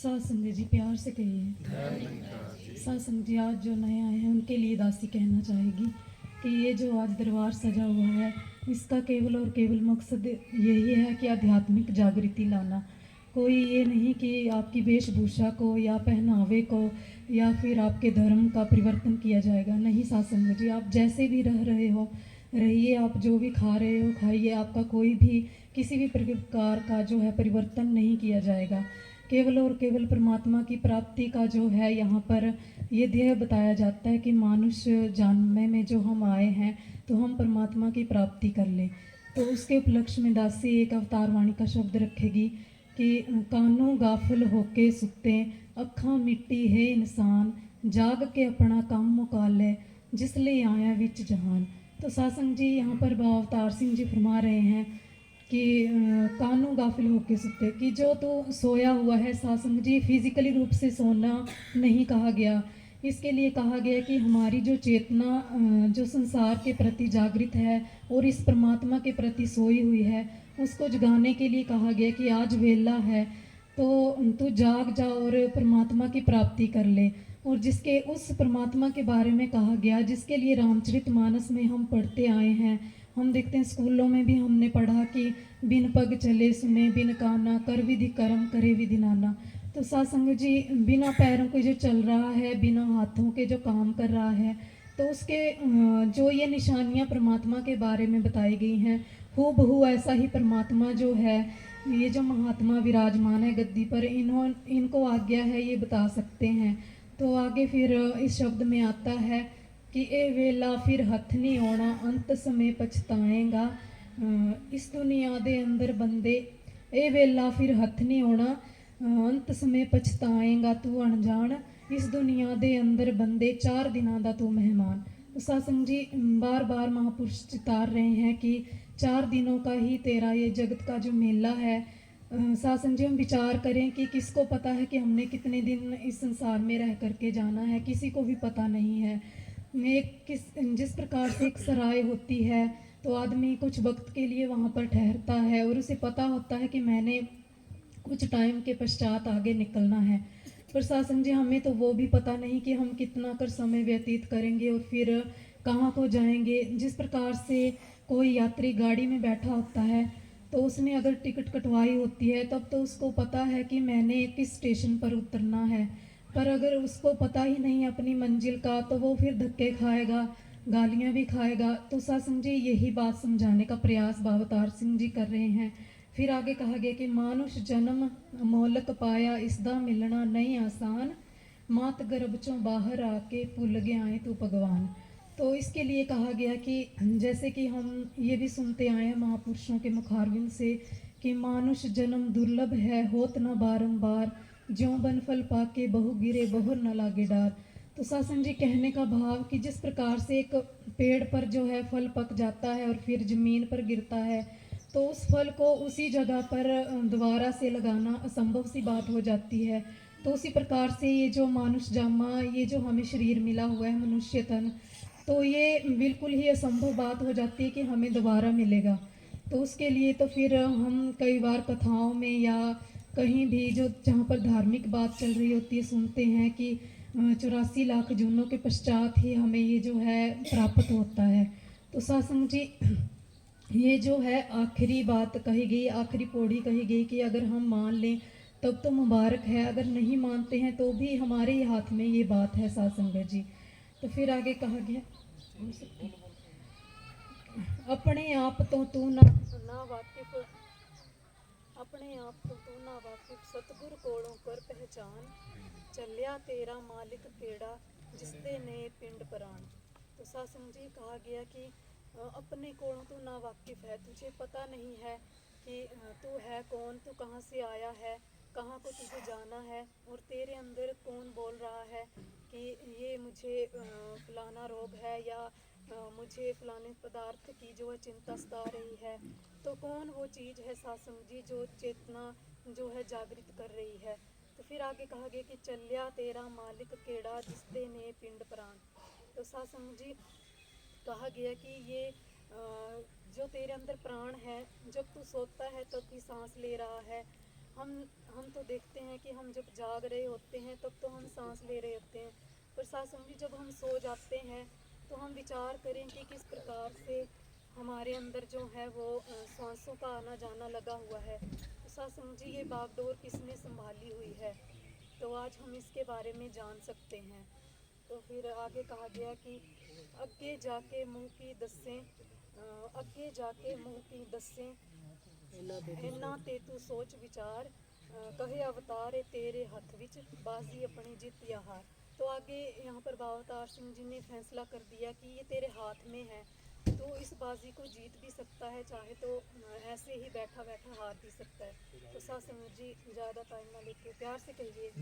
सत्संग जी प्यार से कहिए। सत्संग जी आज जो नए आए हैं उनके लिए दासी कहना चाहेगी कि ये जो आज दरबार सजा हुआ है इसका केवल और केवल मकसद यही है कि आध्यात्मिक जागृति लाना। कोई ये नहीं कि आपकी वेशभूषा को या पहनावे को या फिर आपके धर्म का परिवर्तन किया जाएगा। नहीं सत्संग जी, आप जैसे भी रह रहे हो रहिए, आप जो भी खा रहे हो खाइए, आपका कोई भी किसी भी प्रकार का जो है परिवर्तन नहीं किया जाएगा। केवल और केवल परमात्मा की प्राप्ति का जो है यहाँ पर ये ध्येय बताया जाता है कि मानुष्य जन्म में जो हम आए हैं तो हम परमात्मा की प्राप्ति कर लें। तो उसके उपलक्ष्य में दासी एक अवतार वाणी का शब्द रखेगी कि कानों गाफिल होके सुते, अखां मिट्टी है इंसान, जाग के अपना काम मुका ले, जिसलिए आया विच जहान। तो सत्संग जी यहाँ पर बाबा अवतार सिंह जी फरमा रहे हैं कि कानों गाफिल होके सुते, कि जो तो सोया हुआ है सत्संग जी, फिजिकली रूप से सोना नहीं कहा गया। इसके लिए कहा गया कि हमारी जो चेतना जो संसार के प्रति जागृत है और इस परमात्मा के प्रति सोई हुई है उसको जगाने के लिए कहा गया कि आज वेला है तो तू जाग जा और परमात्मा की प्राप्ति कर ले। और जिसके उस परमात्मा के बारे में कहा गया जिसके लिए रामचरितमानस में हम पढ़ते आए हैं। हम देखते हैं स्कूलों में भी हमने पढ़ा कि बिन पग चले सुने बिन काना, कर विधि कर्म करे विधि नाना। तो सत्संग जी बिना पैरों के जो चल रहा है, बिना हाथों के जो काम कर रहा है, तो उसके जो ये निशानियाँ परमात्मा के बारे में बताई गई हैं हूबहू ऐसा ही परमात्मा जो है, ये जो महात्मा विराजमान है गद्दी पर, इनको आज्ञा है ये बता सकते हैं। तो आगे फिर इस शब्द में आता है कि ए वेला फिर हथ नहीं आना, अंत समय पछताएगा इस दुनिया दे अंदर बंदे। ए वेला फिर हथ नहीं आना, अंत समय पछताएगा तू अनजान, इस दुनिया दे अंदर बंदे, 4 दिनों का तू मेहमान। तो सत्संग जी बार बार महापुरुष चितार रहे हैं कि 4 दिनों का ही तेरा ये जगत का जो मेला है। सत्संग जी हम विचार करें कि किसको पता है कि हमने कितने दिन इस संसार में रह करके जाना है, किसी को भी पता नहीं है। जिस प्रकार से एक सराय होती है तो आदमी कुछ वक्त के लिए वहाँ पर ठहरता है और उसे पता होता है कि मैंने कुछ टाइम के पश्चात आगे निकलना है। पर सत्संग जी हमें तो वो भी पता नहीं कि हम कितना कर समय व्यतीत करेंगे और फिर कहाँ को जाएंगे। जिस प्रकार से कोई यात्री गाड़ी में बैठा होता है तो उसने अगर टिकट कटवाई होती है तब तो उसको पता है कि मैंने किस स्टेशन पर उतरना है। पर अगर उसको पता ही नहीं अपनी मंजिल का तो वो फिर धक्के खाएगा, गालियाँ भी खाएगा। तो सत्संग जी यही बात समझाने का प्रयास बाबा अवतार सिंह जी कर रहे हैं। फिर आगे कहा गया कि मानुष जन्म मोलक पाया, इसदा मिलना नहीं आसान, मात गर्भ चों बाहर आके भुल गया है तू भगवान। तो इसके लिए कहा गया कि जैसे कि हम ये भी सुनते आए हैं महापुरुषों के मुखारविंद से कि मानुष जन्म दुर्लभ है होत न बारंबार, ज्यों बन फल पाके बहु गिरे बहुर न लागे डार। तो सत्संग जी कहने का भाव कि जिस प्रकार से एक पेड़ पर जो है फल पक जाता है और फिर जमीन पर गिरता है तो उस फल को उसी जगह पर दोबारा से लगाना असंभव सी बात हो जाती है। तो उसी प्रकार से ये जो मानुष जामा, ये जो हमें शरीर मिला हुआ है मनुष्य तन, तो ये बिल्कुल ही असंभव बात हो जाती है कि हमें दोबारा मिलेगा। तो उसके लिए तो फिर हम कई बार कथाओं में या कहीं भी जो जहाँ पर धार्मिक बात चल रही होती है सुनते हैं कि 84 लाख जूनों के पश्चात ही हमें ये जो है प्राप्त होता है। तो सत्संग जी ये जो है आखिरी बात कही गई, आखिरी पौड़ी कही गई कि अगर हम मान लें तब तो मुबारक है, अगर नहीं मानते हैं तो भी हमारे ही हाथ में ये बात है सत्संग जी। तो फिर आगे कहा गया अपने आप तो तू ना वाकिफ, अपने आप तो तू ना वाकिफ, सतगुर कोलों कर पहचान, चलिया तेरा मालिक केड़ा, जिसदे ने पिंड परान। तो सत्संग जी कहा गया कि अपने कोलों तू ना वाकिफ है, तुझे पता नहीं है कि तू है कौन, तू कहाँ से आया है, कहाँ को तुझे जाना है, और तेरे अंदर कौन बोल रहा है कि ये मुझे फलाना रोग है या मुझे फलाने पदार्थ की जो है चिंता सता रही है। तो कौन वो चीज़ है सत्संग जी जो चेतना जो है जागृत कर रही है। तो फिर आगे कहा गया कि चलिया तेरा मालिक केड़ा, जिसदे ने पिंड प्राण। तो सत्संग जी कहा गया कि ये जो तेरे अंदर प्राण है, जब तू सोता है तब भी सांस ले रहा है, हम तो देखते हैं कि हम जब जाग रहे होते हैं तब तो हम सांस ले रहे होते हैं, पर सत्संग जी जब हम सो जाते हैं तो हम विचार करें कि किस प्रकार से हमारे अंदर जो है वो सांसों का आना जाना लगा हुआ है। तो सत्संग जी ये बागडोर किसने संभाली हुई है, तो आज हम इसके बारे में जान सकते हैं। तो फिर आगे कहा गया कि अगे जाके मुँह की दसें, अगे जाके मुँह की दसें इन्ना ते तू सोच विचार, कहे अवतार है तेरे हाथ विच बाजी अपनी जीत या हार। तो आगे यहाँ पर बाबा अवतार सिंह जी ने फैसला कर दिया कि ये तेरे हाथ में है, तो इस बाजी को जीत भी सकता है, चाहे तो ऐसे ही बैठा बैठा हार भी सकता है। तो सत्संग जी ज़्यादा टाइम ना लेके प्यार से कहिए।